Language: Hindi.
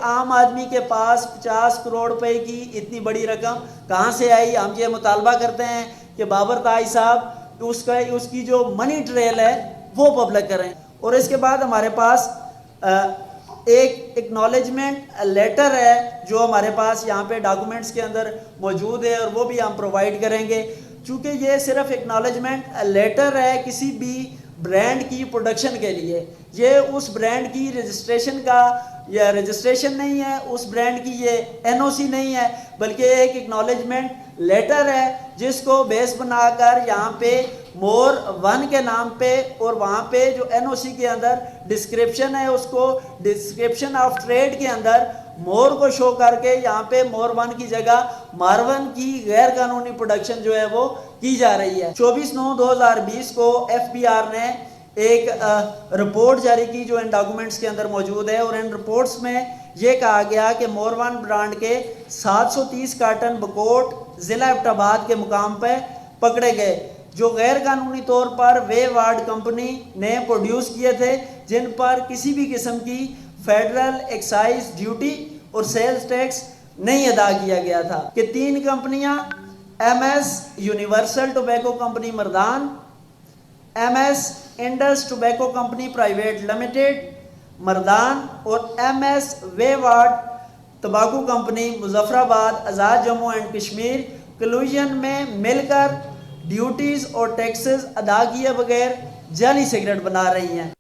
आम आदमी के पास 50 करोड़ रुपए की इतनी बड़ी रकम कहाँ से आई? हम ये मुतालबा करते हैं कि बाबर ताज साहब उसकी जो मनी ट्रेल है वो पब्लिक करें। और इसके बाद हमारे पास एक एक्नॉलेजमेंट लेटर है जो हमारे पास यहाँ पे डॉक्यूमेंट्स के अंदर मौजूद है और वो भी हम प्रोवाइड करेंगे। चूँकि ये सिर्फ एक्नॉलेजमेंट लेटर है किसी भी ब्रांड की प्रोडक्शन के लिए, ये उस ब्रांड की रजिस्ट्रेशन का या रजिस्ट्रेशन नहीं है, उस ब्रांड की ये एनओसी नहीं है, बल्कि एक एक्नॉलेजमेंट लेटर है जिसको बेस बनाकर यहाँ पे मोर वन के नाम पे और वहाँ पे जो एनओसी के अंदर डिस्क्रिप्शन है उसको डिस्क्रिप्शन ऑफ ट्रेड के अंदर मोर को शो करके यहाँ पे मोर वन की जगह मारवन की गैर कानूनी प्रोडक्शन जो है वो की जा रही है। 24/9/2020 को एफबीआर ने एक रिपोर्ट जारी की जो इन डॉक्यूमेंट्स के अंदर मौजूद है और इन रिपोर्ट्स में ये कहा गया कि मोरवन ब्रांड के 730 कार्टन बकोट ज़िला एबटाबाद के मुकाम पर पकड़े गए जो गैर कानूनी तौर पर वे वार्ड कंपनी ने प्रोड्यूस किए थे, जिन पर किसी भी किस्म की फेडरल एक्साइज ड्यूटी और सेल्स टैक्स नहीं अदा किया गया था। कि 3 कंपनियां MS Universal tobacco company Mardan, MS Indus tobacco company private limited Mardan और एमएस वेवार्ड तंबाकू company Muzaffarabad Azad Jammu and Kashmir collusion में मिलकर ड्यूटीज़ और टैक्सेस अदा किए बगैर जाली सिगरेट बना रही हैं।